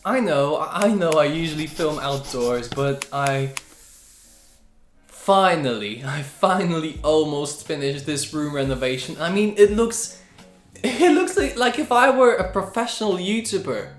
I know I usually film outdoors, but I finally almost finished this room renovation. I mean, it looks like if I were a professional YouTuber.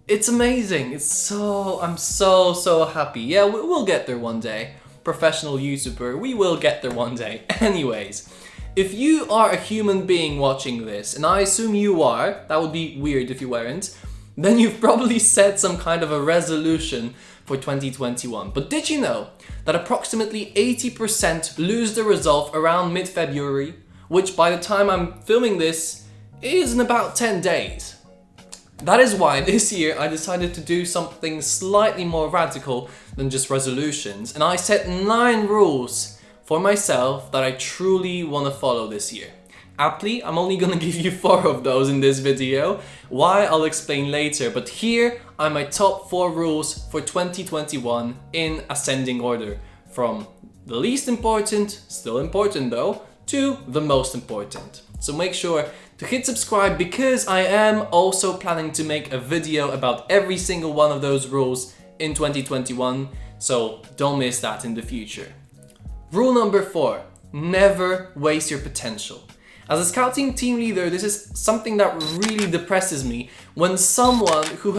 It's amazing. I'm so happy. Yeah, we'll get there one day. Professional YouTuber, we will get there one day. Anyways, if you are a human being watching this, and I assume you are, that would be weird if you weren't, then you've probably set some kind of a resolution for 2021. But did you know that approximately 80% lose the resolve around mid-February, which by the time I'm filming this is in about 10 days? That is why this year I decided to do something slightly more radical than just resolutions, and I set 9 rules for myself that I truly want to follow this year. Aptly, I'm only gonna give you 4 of those in this video. Why, I'll explain later, but here are my top 4 rules for 2021 in ascending order, from the least important, still important though, to the most important. So make sure to hit subscribe because I am also planning to make a video about every single one of those rules in 2021, so don't miss that in the future. Rule number 4, never waste your potential. As a scouting team leader, this is something that really depresses me when someone who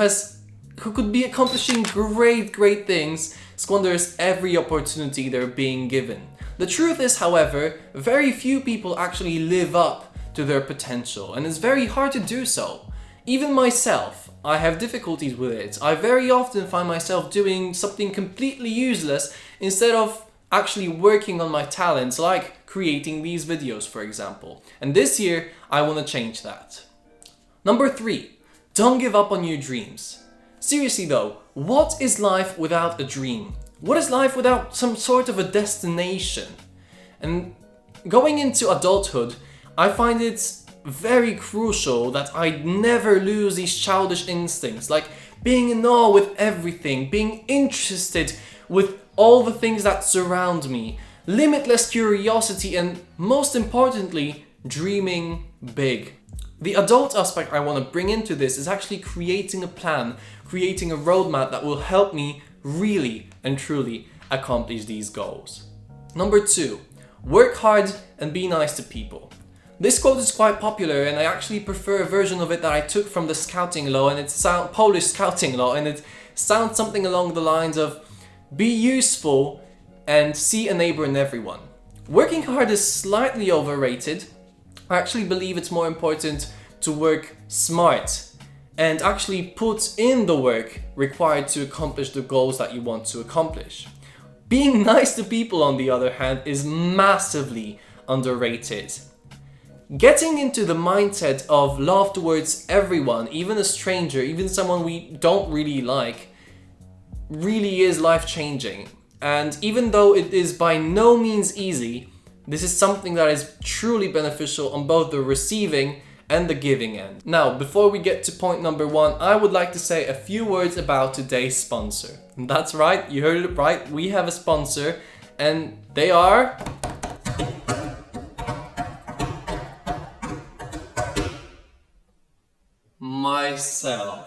could be accomplishing great things squanders every opportunity they're being given. The truth is, however, very few people actually live up to their potential, and it's very hard to do so. Even myself, I have difficulties with it. I very often find myself doing something completely useless instead of actually working on my talents, like creating these videos, for example. And this year, I want to change that. Number 3, don't give up on your dreams. Seriously though, what is life without a dream? What is life without some sort of a destination? And going into adulthood, I find it very crucial that I never lose these childish instincts, like being in awe with everything, being interested with all the things that surround me, limitless curiosity, and most importantly, dreaming big. The adult aspect I want to bring into this is actually creating a plan, creating a roadmap that will help me really and truly accomplish these goals. Number 2, work hard and be nice to people. This quote is quite popular, and I actually prefer a version of it that I took from the scouting law, and it's Polish scouting law, and it sounds something along the lines of be useful and see a neighbor in everyone. Working hard is slightly overrated. I actually believe it's more important to work smart and actually put in the work required to accomplish the goals that you want to accomplish. Being nice to people, on the other hand, is massively underrated. Getting into the mindset of love towards everyone, even a stranger, even someone we don't really like, really is life-changing. And even though it is by no means easy, this is something that is truly beneficial on both the receiving and the giving end. Now, before we get to point number 1, I would like to say a few words about today's sponsor. And that's right, you heard it right, we have a sponsor, and they are myself.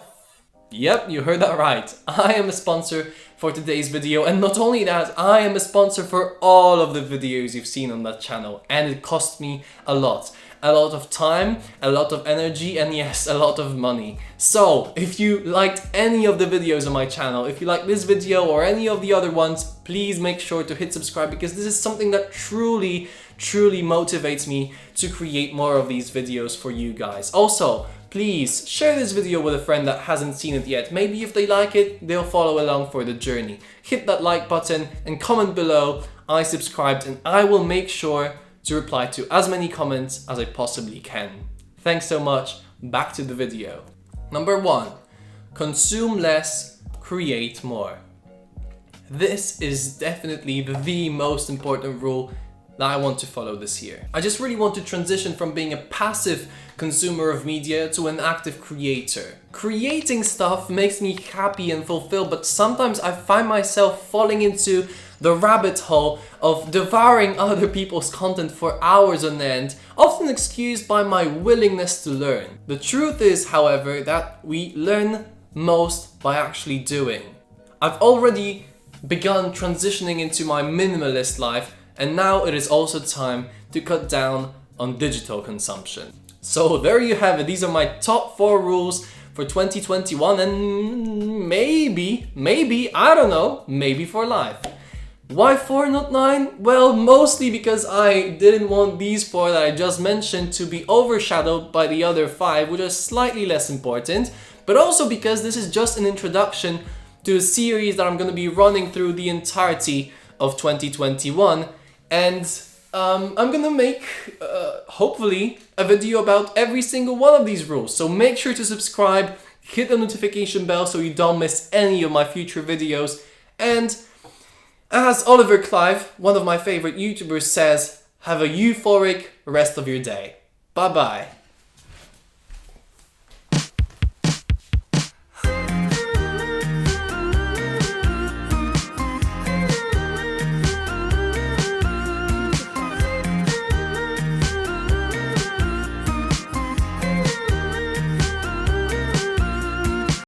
Yep, you heard that right. I am a sponsor for today's video, and not only that, I am a sponsor for all of the videos you've seen on that channel, and it cost me a lot of time, a lot of energy, and yes, a lot of money. So, if you liked any of the videos on my channel, if you like this video or any of the other ones, please make sure to hit subscribe, because this is something that truly motivates me to create more of these videos for you guys. Also, please share this video with a friend that hasn't seen it yet. Maybe if they like it, they'll follow along for the journey. Hit that like button and comment below, I subscribed, and I will make sure to reply to as many comments as I possibly can. Thanks so much, back to the video. Number 1, consume less, create more. This is definitely the most important rule that I want to follow this year. I just really want to transition from being a passive consumer of media to an active creator. Creating stuff makes me happy and fulfilled, but sometimes I find myself falling into the rabbit hole of devouring other people's content for hours on end, often excused by my willingness to learn. The truth is, however, that we learn most by actually doing. I've already begun transitioning into my minimalist life, and now it is also time to cut down on digital consumption. So there you have it. These are my top 4 rules for 2021 and maybe, I don't know, maybe for life. Why 4, not 9? Well, mostly because I didn't want these 4 that I just mentioned to be overshadowed by the other 5, which are slightly less important, but also because this is just an introduction to a series that I'm going to be running through the entirety of 2021, and I'm going to make, hopefully, a video about every single one of these rules. So make sure to subscribe, hit the notification bell so you don't miss any of my future videos, and as Oliver Clive, one of my favorite YouTubers, says, have a euphoric rest of your day. Bye bye.